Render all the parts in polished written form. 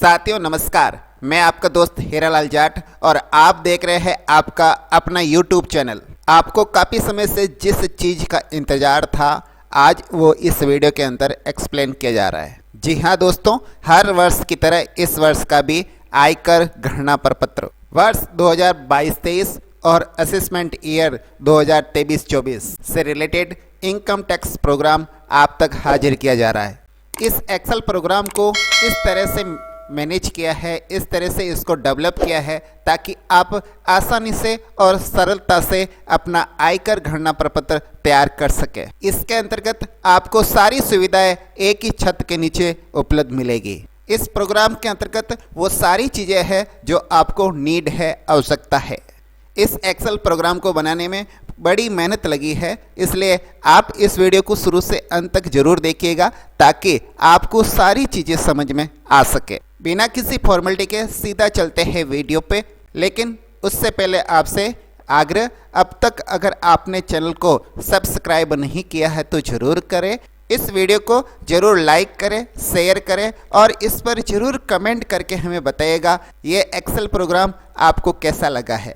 साथियों नमस्कार, मैं आपका दोस्त हीरालाल जाट और आप देख रहे हैं आपका अपना YouTube चैनल। आपको काफ़ी समय से जिस चीज़ का इंतज़ार था आज वो इस वीडियो के अंदर एक्सप्लेन किया जा रहा है। जी हाँ दोस्तों, हर वर्ष की तरह इस वर्ष का भी आयकर गणना प्रपत्र वर्ष 2022-23 और असेसमेंट ईयर 2023-24 से रिलेटेड इनकम टैक्स प्रोग्राम आप तक हाजिर किया जा रहा है। इस एक्सेल प्रोग्राम को इस तरह से मैनेज किया है, इस तरह से इसको डेवलप किया है ताकि आप आसानी से और सरलता से अपना आयकर गणना प्रपत्र तैयार कर सके। इसके अंतर्गत आपको सारी सुविधाएं एक ही छत के नीचे उपलब्ध मिलेगी। इस प्रोग्राम के अंतर्गत वो सारी चीज़ें हैं जो आपको नीड है, आवश्यकता है। इस एक्सेल प्रोग्राम को बनाने में बड़ी मेहनत लगी है, इसलिए आप इस वीडियो को शुरू से अंत तक जरूर देखिएगा ताकि आपको सारी चीज़ें समझ में आ सके। बिना किसी फॉर्मेलिटी के सीधा चलते हैं वीडियो पे, लेकिन उससे पहले आपसे आग्रह, अब तक अगर आपने चैनल को सब्सक्राइब नहीं किया है तो ज़रूर करें। इस वीडियो को जरूर लाइक करें, शेयर करें और इस पर जरूर कमेंट करके हमें बताइएगा ये एक्सेल प्रोग्राम आपको कैसा लगा है।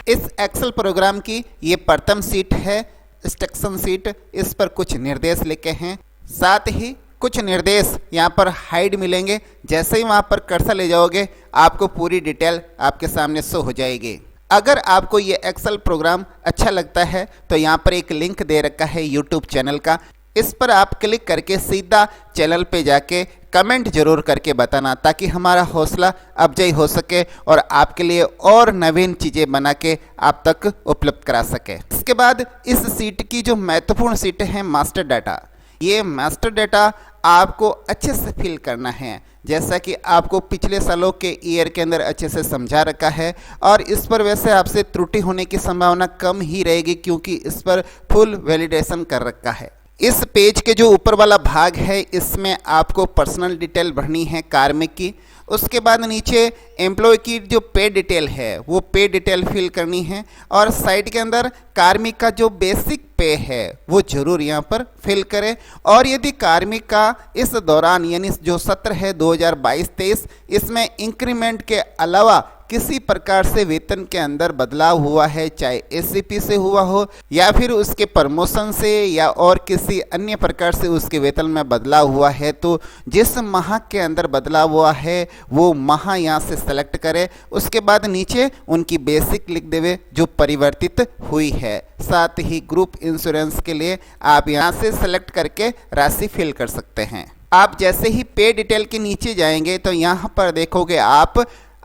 इस एक्सेल प्रोग्राम की ये प्रथम सीट है, इंस्ट्रक्शन सीट। इस पर कुछ निर्देश लिखे हैं, साथ ही कुछ निर्देश यहाँ पर हाइड मिलेंगे। जैसे ही वहाँ पर कर्सर ले जाओगे आपको पूरी डिटेल आपके सामने शो हो जाएगी। अगर आपको ये एक्सेल प्रोग्राम अच्छा लगता है तो यहाँ पर एक लिंक दे रखा है यूट्यूब चैनल का, इस पर आप क्लिक करके सीधा चैनल पे जाके कमेंट जरूर करके बताना ताकि हमारा हौसला अफजाई हो सके और आपके लिए और नवीन चीज़ें बना के आप तक उपलब्ध करा सके। इसके बाद इस सीट की जो महत्वपूर्ण सीटें हैं, मास्टर डाटा। ये मास्टर डाटा आपको अच्छे से फिल करना है, जैसा कि आपको पिछले सालों के ईयर के अंदर अच्छे से समझा रखा है और इस पर वैसे आपसे त्रुटि होने की संभावना कम ही रहेगी क्योंकि इस पर फुल वैलिडेशन कर रखा है। इस पेज के जो ऊपर वाला भाग है इसमें आपको पर्सनल डिटेल भरनी है कार्मिक की। उसके बाद नीचे एम्प्लॉय की जो पे डिटेल है वो पे डिटेल फिल करनी है और साइड के अंदर कार्मिक का जो बेसिक पे है वो जरूर यहाँ पर फिल करें। और यदि कार्मिक का इस दौरान यानी जो सत्र है 2022-23 इसमें इंक्रीमेंट के अलावा किसी प्रकार से वेतन के अंदर बदलाव हुआ है, चाहे एससीपी से हुआ हो या फिर उसके प्रमोशन से या और किसी अन्य प्रकार से उसके वेतन में बदलाव हुआ है, तो जिस माह के अंदर बदलाव हुआ है वो माह यहाँ से सेलेक्ट करें। उसके बाद नीचे उनकी बेसिक लिख देवे जो परिवर्तित हुई है। साथ ही ग्रुप इंश्योरेंस के लिए आप यहाँ से सेलेक्ट करके राशि फिल कर सकते हैं। आप जैसे ही पे डिटेल के नीचे जाएंगे तो यहाँ पर देखोगे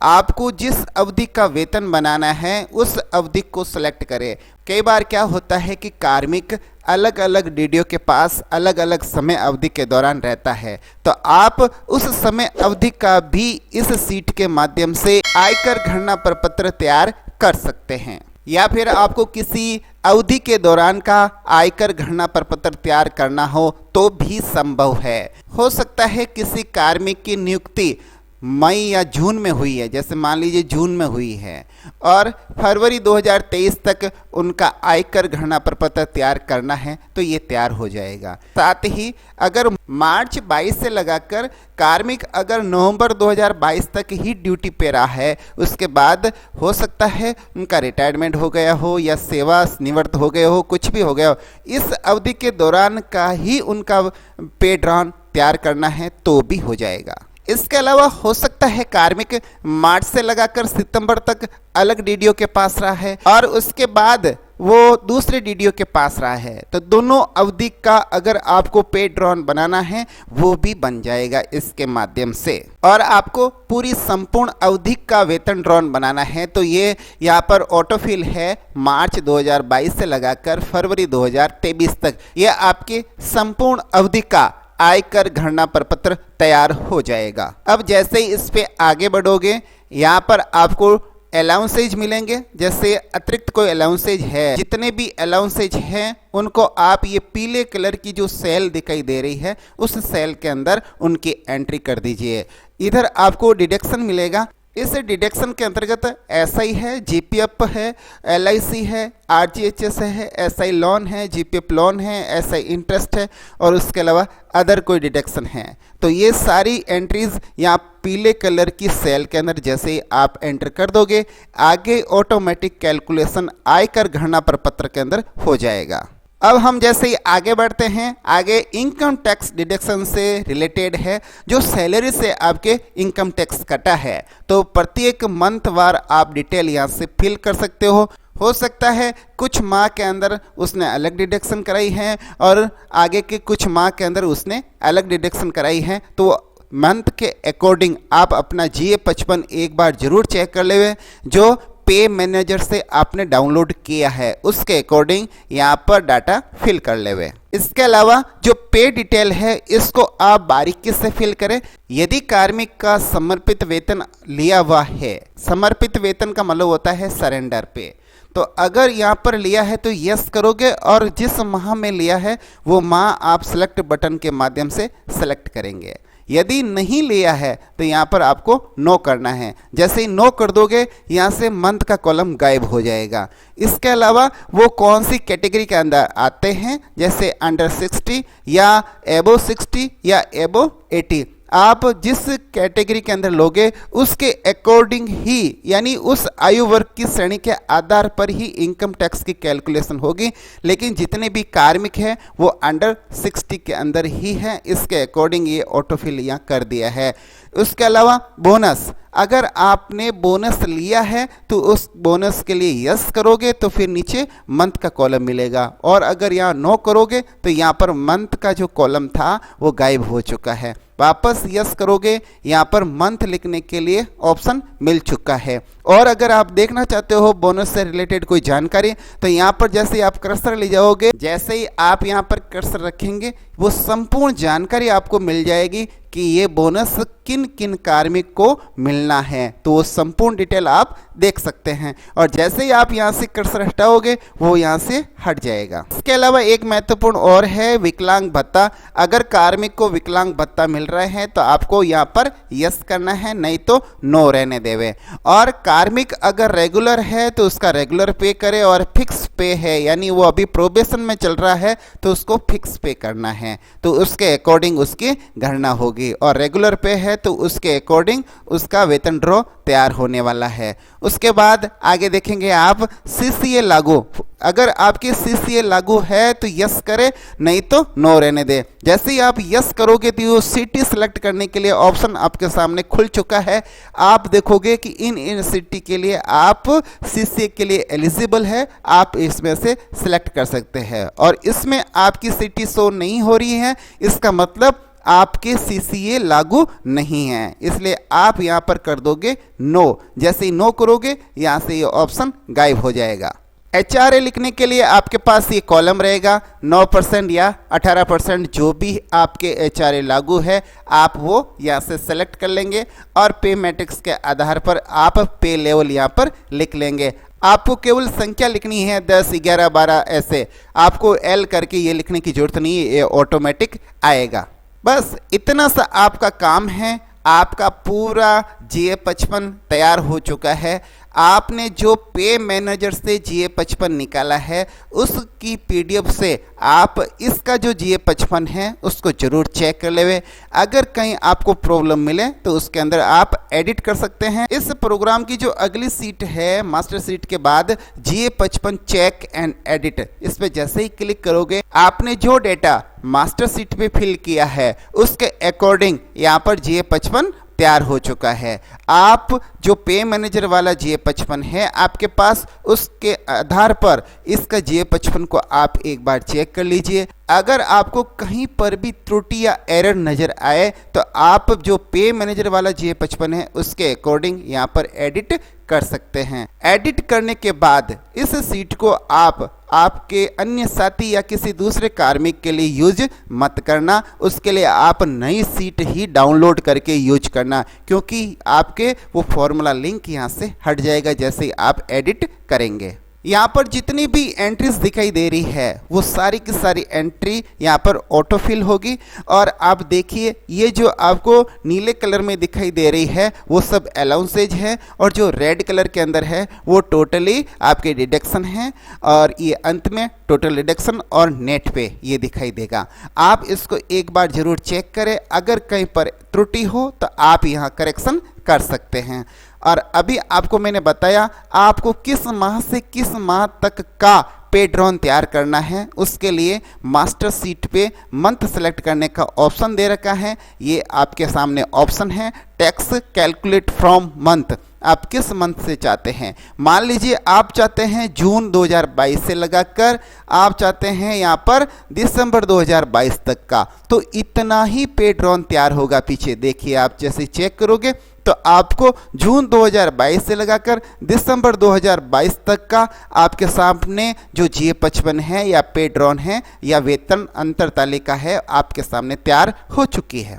आपको जिस अवधि का वेतन बनाना है उस अवधि को सिलेक्ट करें। कई बार क्या होता है कि कार्मिक अलग अलग डीडीओ के पास अलग अलग समय अवधि के दौरान रहता है, तो आप उस समय अवधि का भी इस सीट के माध्यम से आयकर गणना प्रपत्र तैयार कर सकते हैं। या फिर आपको किसी अवधि के दौरान का आयकर गणना प्रपत्र तैयार करना हो तो भी संभव है। हो सकता है किसी कार्मिक की नियुक्ति मई या जून में हुई है, जैसे मान लीजिए जून में हुई है और फरवरी 2023 तक उनका आयकर गणना प्रपत्र तैयार करना है तो ये तैयार हो जाएगा। साथ ही अगर मार्च 22 से लगाकर कार्मिक अगर नवंबर 2022 तक ही ड्यूटी पे रहा है, उसके बाद हो सकता है उनका रिटायरमेंट हो गया हो या सेवा निवृत्त हो गए हो, कुछ भी हो गया हो, इस अवधि के दौरान का ही उनका पे ड्रॉन तैयार करना है तो भी हो जाएगा। इसके अलावा हो सकता है कार्मिक मार्च से लगाकर सितंबर तक अलग डीडीओ के पास रहा है और उसके बाद वो दूसरे डीडीओ के पास रहा है, तो दोनों अवधि का अगर आपको पे ड्रॉन बनाना है वो भी बन जाएगा इसके माध्यम से। और आपको पूरी संपूर्ण अवधि का वेतन ड्रॉन बनाना है तो ये यहाँ पर ऑटोफिल है मार्च 2022 से लगाकर फरवरी 2023 तक, ये आपकी संपूर्ण अवधि का आयकर गणना प्रपत्र तैयार हो जाएगा। अब जैसे ही इस पे आगे बढ़ोगे यहाँ पर आपको अलाउंसेज मिलेंगे। जैसे अतिरिक्त कोई अलाउंसेज है, जितने भी अलाउंसेज हैं उनको आप ये पीले कलर की जो सेल दिखाई दे रही है उस सेल के अंदर उनकी एंट्री कर दीजिए। इधर आपको डिडक्शन मिलेगा इस डिडक्शन के अंतर्गत एसआई है, जीपीएफ है, एलआईसी है, आरजीएचएस है, एसआई लोन है, जीपीएफ लोन है, एसआई इंटरेस्ट है और उसके अलावा अदर कोई डिडक्शन है। तो ये सारी एंट्रीज यहाँ पीले कलर की सेल के अंदर जैसे ही आप एंटर कर दोगे, आगे ऑटोमेटिक कैलकुलेशन आयकर गणना प्रपत्र के अंदर हो जाएगा। अब हम जैसे ही आगे बढ़ते हैं, आगे इनकम टैक्स डिडक्शन से रिलेटेड है, जो सैलरी से आपके इनकम टैक्स कटा है। तो प्रत्येक मंथ वार आप डिटेल यहाँ से फिल कर सकते हो सकता है कुछ माह के अंदर उसने अलग डिडक्शन कराई है और आगे के कुछ माह के अंदर उसने अलग डिडक्शन कराई है। तो मंथ के अकॉर्डिंग आप अपना GA55 एक बार जरूर चेक कर लेवे, जो पे मैनेजर से आपने डाउनलोड किया है उसके अकॉर्डिंग यहाँ पर डाटा फिल कर लेवे। इसके अलावा जो पे डिटेल है इसको आप बारीकी से फिल करें। यदि कार्मिक का समर्पित वेतन लिया हुआ है, समर्पित वेतन का मतलब होता है सरेंडर पे, तो अगर यहाँ पर लिया है तो यस करोगे और जिस माह में लिया है वो माह आप सेलेक्ट बटन के माध्यम से सेलेक्ट करेंगे। यदि नहीं लिया है तो यहाँ पर आपको नो करना है। जैसे ही नो कर दोगे यहाँ से मंथ का कॉलम गायब हो जाएगा। इसके अलावा वो कौन सी कैटेगरी के अंदर आते हैं, जैसे अंडर 60 या एबो 60 या एबो 80, आप जिस कैटेगरी के अंदर लोगे उसके अकॉर्डिंग ही, यानी उस आयु वर्ग की श्रेणी के आधार पर ही इनकम टैक्स की कैलकुलेशन होगी। लेकिन जितने भी कार्मिक हैं वो अंडर 60 के अंदर ही हैं, इसके अकॉर्डिंग ये ऑटोफिल यहाँ कर दिया है। उसके अलावा बोनस, अगर आपने बोनस लिया है तो उस बोनस के लिए यस करोगे तो फिर नीचे मंथ का कॉलम मिलेगा, और अगर यहाँ नो करोगे तो यहाँ पर मंथ का जो कॉलम था वो गायब हो चुका है। वापस यस करोगे, यहाँ पर मंथ लिखने के लिए ऑप्शन मिल चुका है। और अगर आप देखना चाहते हो बोनस से रिलेटेड कोई जानकारी तो यहाँ पर जैसे आप कर्सर ले जाओगे, जैसे ही आप यहाँ पर कर्सर रखेंगे वो संपूर्ण जानकारी आपको मिल जाएगी कि ये बोनस किन किन कार्मिक को मिलना है, तो वो संपूर्ण डिटेल आप देख सकते हैं। और जैसे ही आप यहाँ से कर्सर हटाओगे वो यहाँ से हट जाएगा। इसके अलावा एक महत्वपूर्ण और है विकलांग भत्ता। अगर कार्मिक को विकलांग भत्ता मिल रहा है तो आपको यहाँ पर यस करना है, नहीं तो नो रहने देवे। और कार्मिक अगर रेगुलर है तो उसका रेगुलर पे करे, और फिक्स पे है यानी वो अभी प्रोबेशन में चल रहा है तो उसको फिक्स पे करना है, तो उसके अकॉर्डिंग उसकी गणना होगी। और रेगुलर पे है तो उसके अकॉर्डिंग उसका वेतन ड्रॉ तैयार होने वाला है। उसके बाद आगे देखेंगे आप CCA लागू। अगर आपकी CCA लागू है तो यस करे, नहीं तो नो रहने दे। जैसे ही आप यस करोगे तो ये सिटी सेलेक्ट करने के लिए ऑप्शन आपके सामने खुल चुका है। आप देखोगे कि इन सिटी के लिए आप CCA के लिए एलिजिबल है, आप इसमें से सिलेक्ट कर सकते हैं। और इसमें आपकी सिटी शो नहीं हो रही है, इसका मतलब आपके CCA लागू नहीं है, इसलिए आप यहाँ पर कर दोगे नो। जैसे ही नो करोगे यहाँ से ये ऑप्शन गायब हो जाएगा। HRA लिखने के लिए आपके पास ये कॉलम रहेगा, 9% या 18% जो भी आपके HRA लागू है आप वो यहाँ से सेलेक्ट कर लेंगे, और पे मैट्रिक्स के आधार पर आप पे लेवल यहाँ पर लिख लेंगे। आपको केवल संख्या लिखनी है 10, 11, 12 ऐसे, आपको L करके ये लिखने की जरूरत नहीं है, ये ऑटोमेटिक आएगा। बस इतना सा आपका काम है, आपका पूरा GA55 तैयार हो चुका है। आपने जो पे मैनेजर से GA55 निकाला है उसकी PDF से आप इसका जो GA55 है उसको जरूर चेक कर लेवे। अगर कहीं आपको प्रॉब्लम मिले तो उसके अंदर आप एडिट कर सकते हैं। इस प्रोग्राम की जो अगली सीट है मास्टर सीट के बाद GA55 चेक एंड एडिट, इस पे जैसे ही क्लिक करोगे आपने जो डेटा मास्टर सीट पे फिल किया है उसके अकॉर्डिंग यहाँ पर GA55 तैयार हो चुका है। आप जो पे मैनेजर वाला GA55 है आपके पास, उसके आधार पर इसका GA55 को आप एक बार चेक कर लीजिए। अगर आपको कहीं पर भी त्रुटि या एरर नजर आए तो आप जो पे मैनेजर वाला GA55 है उसके अकॉर्डिंग यहाँ पर एडिट कर सकते हैं। एडिट करने के बाद इस सीट को आप आपके अन्य साथी या किसी दूसरे कार्मिक के लिए यूज मत करना, उसके लिए आप नई सीट ही डाउनलोड करके यूज करना, क्योंकि आपके वो फॉर्मूला लिंक यहाँ से हट जाएगा जैसे ही आप एडिट करेंगे। यहाँ पर जितनी भी एंट्रीज दिखाई दे रही है वो सारी की सारी एंट्री यहाँ पर ऑटोफिल होगी। और आप देखिए ये जो आपको नीले कलर में दिखाई दे रही है वो सब अलाउंसेज है, और जो रेड कलर के अंदर है वो टोटली आपके डिडक्शन है, और ये अंत में टोटल डिडक्शन और नेट पे ये दिखाई देगा। आप इसको एक बार जरूर चेक करें, अगर कहीं पर त्रुटि हो तो आप यहाँ करेक्शन कर सकते हैं। और अभी आपको मैंने बताया आपको किस माह से किस माह तक का पे ड्रॉन तैयार करना है, उसके लिए मास्टर सीट पे मंथ सेलेक्ट करने का ऑप्शन दे रखा है। ये आपके सामने ऑप्शन है टैक्स कैलकुलेट फ्रॉम मंथ, आप किस मंथ से चाहते हैं। मान लीजिए आप चाहते हैं जून 2022 से लगाकर आप चाहते हैं यहाँ पर दिसंबर 2022 तक का, तो इतना ही पे ड्रॉन तैयार होगा। पीछे देखिए आप जैसे चेक करोगे तो आपको जून 2022 से लगाकर दिसंबर 2022 तक का आपके सामने जो GA55 है या पे ड्रॉन है या वेतन अंतर तालिका है आपके सामने तैयार हो चुकी है।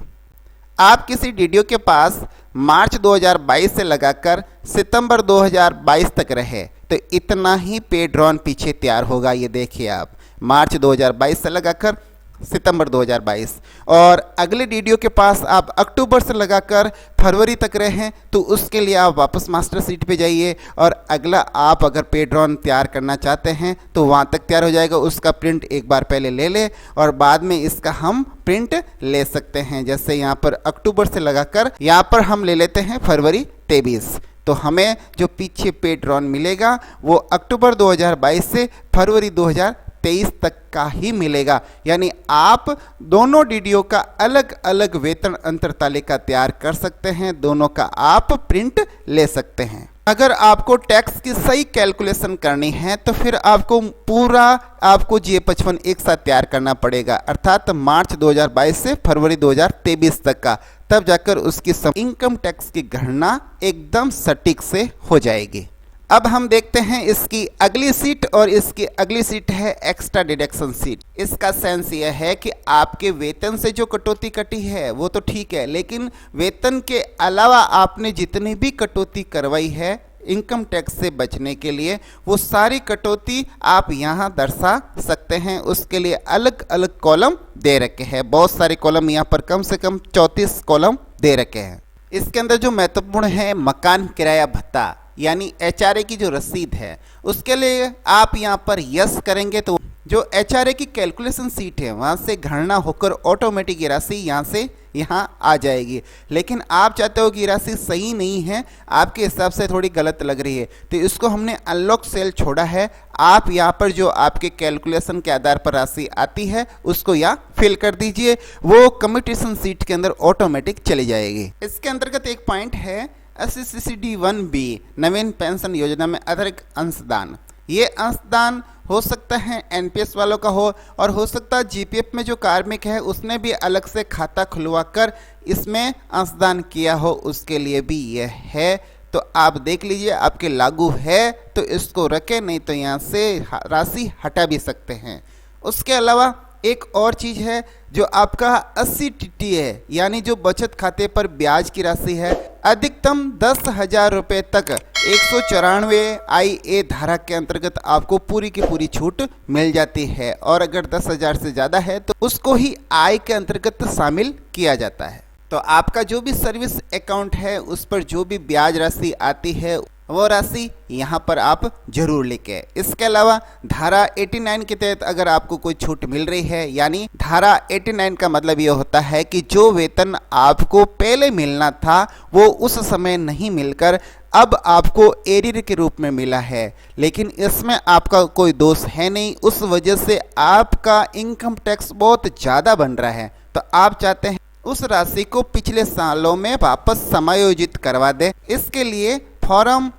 आप किसी DDO के पास मार्च 2022 से लगाकर सितंबर 2022 तक रहे तो इतना ही पे ड्रॉन पीछे तैयार होगा। ये देखिए आप मार्च 2022 से लगाकर सितंबर 2022, और अगले DDO के पास आप अक्टूबर से लगाकर फरवरी तक रहे हैं तो उसके लिए आप वापस मास्टर सीट पे जाइए, और अगला आप अगर पे ड्रॉन तैयार करना चाहते हैं तो वहाँ तक तैयार हो जाएगा। उसका प्रिंट एक बार पहले ले ले और बाद में इसका हम प्रिंट ले सकते हैं। जैसे यहाँ पर अक्टूबर से लगाकर यहाँ पर हम ले लेते हैं फरवरी 23, तो हमें जो पीछे पे ड्रॉन मिलेगा वो अक्टूबर 2022 से फरवरी 2023 तक का ही मिलेगा। यानी आप दोनों DDO का अलग अलग वेतन अंतर तालिका तैयार कर सकते हैं, दोनों का आप प्रिंट ले सकते हैं। अगर आपको टैक्स की सही कैलकुलेशन करनी है तो फिर आपको पूरा आपको GA55 एक साथ तैयार करना पड़ेगा, अर्थात मार्च 2022 से फरवरी 2023 तक का, तब जाकर उसकी इनकम टैक्स की गणना एकदम सटीक से हो जाएगी। अब हम देखते हैं इसकी अगली सीट, और इसकी अगली सीट है एक्स्ट्रा डिडक्शन सीट। इसका सेंस यह है कि आपके वेतन से जो कटौती कटी है वो तो ठीक है, लेकिन वेतन के अलावा आपने जितनी भी कटौती करवाई है इनकम टैक्स से बचने के लिए वो सारी कटौती आप यहाँ दर्शा सकते हैं। उसके लिए अलग अलग कॉलम दे रखे हैं, बहुत सारे कॉलम यहाँ पर कम से कम 34 कॉलम दे रखे हैं। इसके अंदर जो महत्वपूर्ण है मकान किराया भत्ता यानी HRA की जो रसीद है उसके लिए आप यहाँ पर यस करेंगे तो जो HRA की कैलकुलेशन सीट है वहाँ से गणना होकर ऑटोमेटिक ये राशि यहाँ से यहाँ आ जाएगी। लेकिन आप चाहते हो कि ये राशि सही नहीं है, आपके हिसाब से थोड़ी गलत लग रही है, तो इसको हमने अनलॉक सेल छोड़ा है। आप यहाँ पर जो आपके कैलकुलेशन के आधार पर राशि आती है उसको यहाँ फिल कर दीजिए, वो कम्यूटेशन सीट के अंदर ऑटोमेटिक चली जाएगी। इसके अंतर्गत एक पॉइंट है SCCD 1B नवीन पेंशन योजना में अतिरिक्त अंशदान। ये अंशदान हो सकता है NPS वालों का और हो सकता है GPF में जो कार्मिक है उसने भी अलग से खाता खुलवाकर इसमें अंशदान किया हो, उसके लिए भी यह है। तो आप देख लीजिए आपके लागू है तो इसको रखें, नहीं तो यहाँ से राशि हटा भी सकते हैं। उसके अलावा एक और चीज़ है जो आपका 80 TT है, यानी जो बचत खाते पर ब्याज की राशि है अधिकतम 10,000 रुपये तक 194 IA धारा के अंतर्गत आपको पूरी की पूरी छूट मिल जाती है, और अगर 10,000 से ज़्यादा है तो उसको ही आय के अंतर्गत शामिल किया जाता है। तो आपका जो भी सर्विस अकाउंट है उस पर जो भी ब्याज राशि आती है वो राशि यहाँ पर आप जरूर लिखें। इसके अलावा धारा 89 के तहत अगर आपको कोई छूट मिल रही है, यानी धारा 89 का मतलब ये होता है कि जो वेतन आपको पहले मिलना था वो उस समय नहीं मिलकर अब आपको एरियर के रूप में मिला है, लेकिन इसमें आपका कोई दोष है नहीं, उस वजह से आपका इनकम टैक्स बहुत ज़्यादा बन रहा है। तो आप चाहते हैं उस राशि को पिछले सालों में वापस समायोजित करवा दें। इसके लिए फॉर्म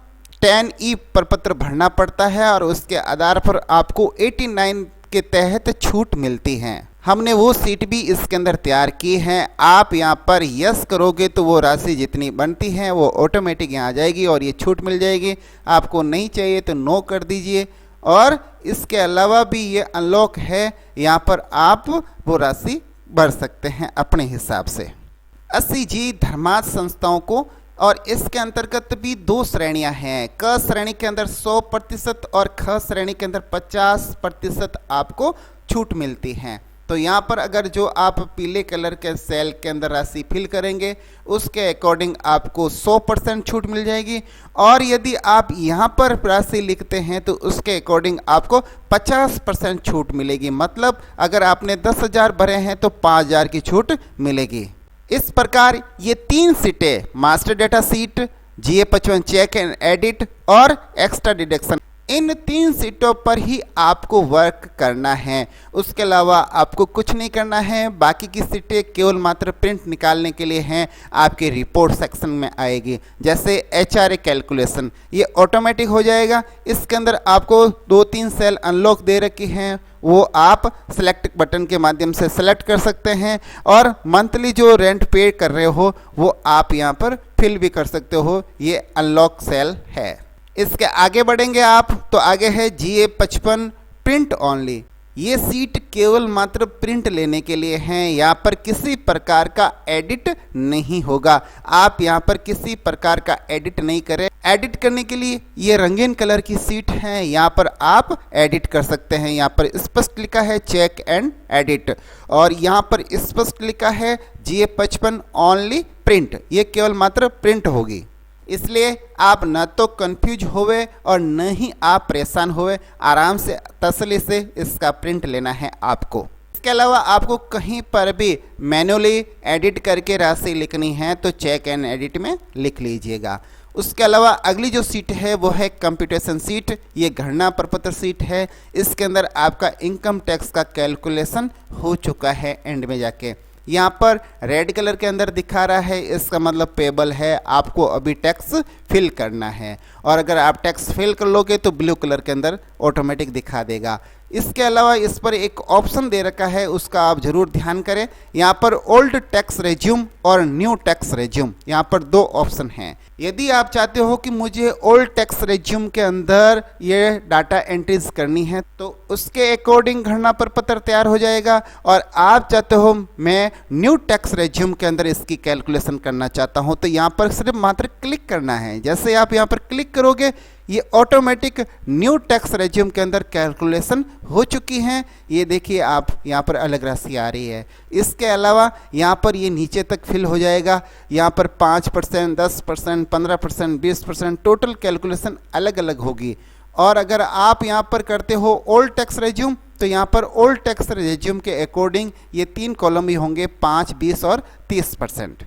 10E प्रपत्र भरना पड़ता है और उसके आधार पर आपको 89 के तहत छूट मिलती है। हमने वो सीट भी इसके अंदर तैयार की है। आप यहाँ पर यस करोगे तो वो राशि जितनी बनती है वो ऑटोमेटिक यहाँ आ जाएगी और ये छूट मिल जाएगी। आपको नहीं चाहिए तो नो कर दीजिए। और इसके अलावा भी ये अनलॉक है, यहाँ पर आप वो राशि भर सकते हैं अपने हिसाब से। 80G धर्मार्थ संस्थाओं को और इसके अंतर्गत भी दो श्रेणियां हैं। क श्रेणी के अंदर 100% और ख श्रेणी के अंदर 50% आपको छूट मिलती है। तो यहाँ पर अगर जो आप पीले कलर के सेल के अंदर राशि फिल करेंगे उसके अकॉर्डिंग आपको 100% छूट मिल जाएगी, और यदि आप यहाँ पर राशि लिखते हैं तो उसके अकॉर्डिंग आपको 50% छूट मिलेगी। मतलब अगर आपने 10,000 भरे हैं तो 5,000 की छूट मिलेगी। इस प्रकार ये 3 सीटें, master data sheet, GA55 check and edit और एक्स्ट्रा डिडक्शन, इन 3 सीटों पर ही आपको वर्क करना है। उसके अलावा आपको कुछ नहीं करना है। बाकी की सीटें केवल मात्र प्रिंट निकालने के लिए हैं, आपके रिपोर्ट सेक्शन में आएगी। जैसे HRA कैलकुलेशन, ये ऑटोमेटिक हो जाएगा। इसके अंदर आपको 2-3 सेल अनलॉक दे रखी हैं, वो आप सेलेक्ट बटन के माध्यम से सेलेक्ट कर सकते हैं, और मंथली जो रेंट पे कर रहे हो वो आप यहाँ पर फिल भी कर सकते हो। ये अनलॉक सेल है। इसके आगे बढ़ेंगे आप तो आगे है GA55 प्रिंट ओनली। ये सीट केवल मात्र प्रिंट लेने के लिए हैं। यहाँ पर किसी प्रकार का एडिट नहीं होगा। आप यहाँ पर किसी प्रकार का एडिट नहीं करें। एडिट करने के लिए ये रंगीन कलर की सीट है, यहाँ पर आप एडिट कर सकते हैं। यहाँ पर स्पष्ट लिखा है चेक एंड एडिट, और यहाँ पर स्पष्ट लिखा है GA55 ओनली प्रिंट। ये केवल मात्र प्रिंट होगी, इसलिए आप न तो कंफ्यूज होवे और न ही आप परेशान होवे। आराम से तसल्ली से इसका प्रिंट लेना है आपको। इसके अलावा आपको कहीं पर भी मैन्युअली एडिट करके राशि लिखनी है तो चेक एंड एडिट में लिख लीजिएगा। उसके अलावा अगली जो सीट है वो है कंप्यूटेशन सीट। ये गणना प्रपत्र सीट है। इसके अंदर आपका इनकम टैक्स का कैलकुलेशन हो चुका है एंड में जाके। यहाँ पर रेड कलर के अंदर दिखा रहा है, इसका मतलब पेबल है, आपको अभी टैक्स फिल करना है। और अगर आप टैक्स फिल कर लोगे तो ब्लू कलर के अंदर ऑटोमेटिक दिखा देगा। इसके अलावा इस पर एक ऑप्शन दे रखा है, उसका आप जरूर ध्यान करें। यहाँ पर ओल्ड टैक्स रेज्यूम और न्यू टैक्स रेज्यूम, यहाँ पर 2 ऑप्शन हैं। यदि आप चाहते हो कि मुझे ओल्ड टैक्स रेज्यूम के अंदर ये डाटा एंट्रीज करनी है तो उसके अकॉर्डिंग गणना प्रपत्र तैयार हो जाएगा, और आप चाहते हो मैं न्यू टैक्स रेज्यूम के अंदर इसकी कैलकुलेशन करना चाहता हूँ तो यहाँ पर सिर्फ मात्र क्लिक करना है। जैसे आप यहाँ पर क्लिक करोगे ये ऑटोमेटिक न्यू टैक्स रेज्यूम के अंदर कैलकुलेशन हो चुकी हैं। ये देखिए आप यहाँ पर अलग राशि आ रही है। इसके अलावा यहाँ पर ये नीचे तक फिल हो जाएगा। यहाँ पर 5%, 10%, 15%, 20% टोटल कैलकुलेशन अलग अलग होगी। और अगर आप यहाँ पर करते हो ओल्ड टैक्स रेज्यूम तो यहाँ पर ओल्ड टैक्स रेज्यूम के अकॉर्डिंग ये 3 कॉलम ही होंगे, 5, 20 और 30%।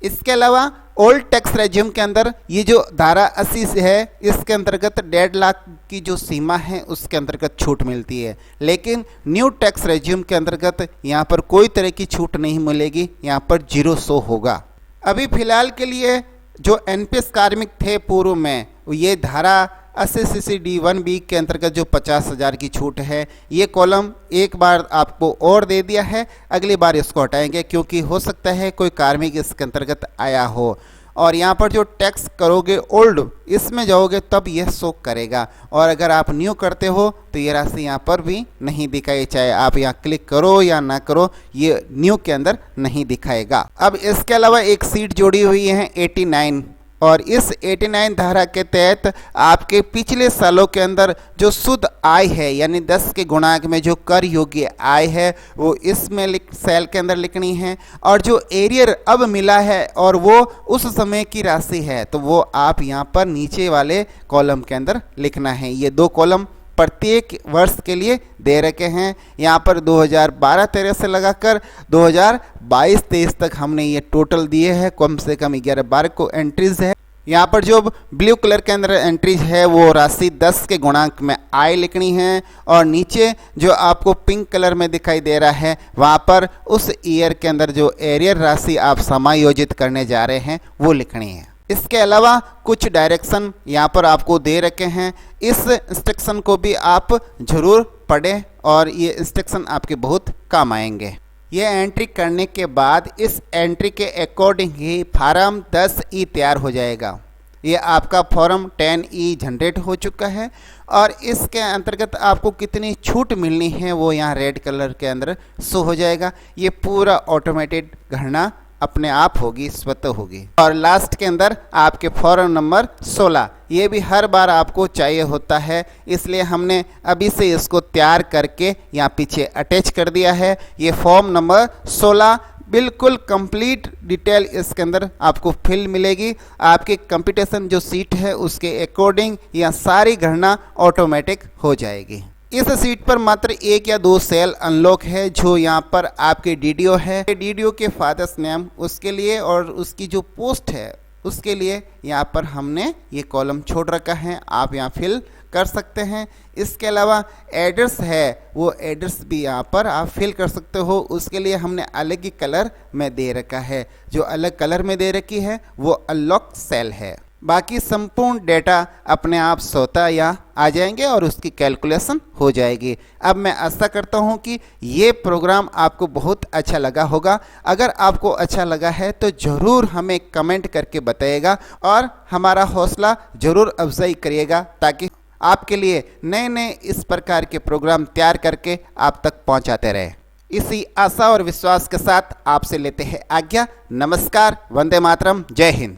इसके अलावा ओल्ड टैक्स रेज्यूम के अंदर ये जो धारा 80 से है इसके अंतर्गत 1.5 लाख की जो सीमा है उसके अंतर्गत छूट मिलती है, लेकिन न्यू टैक्स रेज्यूम के अंतर्गत यहाँ पर कोई तरह की छूट नहीं मिलेगी, यहाँ पर 0 शो होगा। अभी फिलहाल के लिए जो NPS कार्मिक थे पूर्व में, ये धारा 80CC-D1B के अंतर्गत जो 50,000 की छूट है, ये कॉलम एक बार आपको और दे दिया है। अगली बार इसको हटाएंगे क्योंकि हो सकता है कोई कार्मिक इसके अंतर्गत आया हो। और यहाँ पर जो टैक्स करोगे ओल्ड, इसमें जाओगे तब ये शो करेगा। और अगर आप न्यू करते हो तो ये राशि यहाँ पर भी नहीं दिखाई, चाहे आप यहाँ क्लिक करो या ना करो, ये न्यू के अंदर नहीं दिखाएगा। अब इसके अलावा एक सीट जोड़ी हुई है 89, और इस 89 धारा के तहत आपके पिछले सालों के अंदर जो शुद्ध आय है, यानी 10 के गुणांक में जो कर योग्य आय है वो इसमें सेल के अंदर लिखनी है। और जो एरियर अब मिला है और वो उस समय की राशि है तो वो आप यहाँ पर नीचे वाले कॉलम के अंदर लिखना है। ये 2 कॉलम प्रत्येक वर्ष के लिए दे रखे हैं। यहाँ पर 2012-13 से लगाकर 2022-23 तक हमने ये टोटल दिए हैं। कम से कम 11-12 को एंट्रीज है। यहाँ पर जो ब्लू कलर के अंदर एंट्रीज है वो राशि 10 के गुणांक में आय लिखनी है, और नीचे जो आपको पिंक कलर में दिखाई दे रहा है वहाँ पर उस ईयर के अंदर जो एरियर राशि आप समायोजित करने जा रहे हैं वो लिखनी है। इसके अलावा कुछ डायरेक्शन यहाँ पर आपको दे रखे हैं। इस इंस्ट्रक्शन को भी आप जरूर पढ़ें और ये इंस्ट्रक्शन आपके बहुत काम आएंगे। ये एंट्री करने के बाद इस एंट्री के अकॉर्डिंग ही फॉर्म 10E तैयार हो जाएगा। ये आपका फॉर्म 10E जनरेट हो चुका है, और इसके अंतर्गत आपको कितनी छूट मिलनी है वो यहाँ रेड कलर के अंदर शो हो जाएगा। ये पूरा ऑटोमेटेड गणना अपने आप होगी, स्वतः होगी। और लास्ट के अंदर आपके फॉर्म नंबर 16, ये भी हर बार आपको चाहिए होता है, इसलिए हमने अभी से इसको तैयार करके यहाँ पीछे अटैच कर दिया है। ये फॉर्म नंबर 16 बिल्कुल कंप्लीट डिटेल इसके अंदर आपको फिल मिलेगी। आपकी कंप्यूटेशन जो सीट है उसके अकॉर्डिंग यह सारी गणना ऑटोमेटिक हो जाएगी। इस सीट पर मात्र 1 या 2 सेल अनलॉक है, जो यहाँ पर आपके डीडीओ है, डीडीओ के फादर्स नेम उसके लिए और उसकी जो पोस्ट है उसके लिए यहाँ पर हमने ये कॉलम छोड़ रखा है, आप यहाँ फिल कर सकते हैं। इसके अलावा एड्रेस है, वो एड्रेस भी यहाँ पर आप फिल कर सकते हो, उसके लिए हमने अलग ही कलर में दे रखा है। जो अलग कलर में दे रखी है वो अनलॉक सेल है। बाकी संपूर्ण डेटा अपने आप स्वतः यहाँ आ जाएंगे और उसकी कैलकुलेशन हो जाएगी। अब मैं आशा करता हूँ कि ये प्रोग्राम आपको बहुत अच्छा लगा होगा। अगर आपको अच्छा लगा है तो ज़रूर हमें कमेंट करके बताइएगा और हमारा हौसला ज़रूर अफजाई करिएगा, ताकि आपके लिए नए नए इस प्रकार के प्रोग्राम तैयार करके आप तक पहुँचाते रहे। इसी आशा और विश्वास के साथ आपसे लेते हैं आज्ञा। नमस्कार, वंदे मातरम, जय हिंद।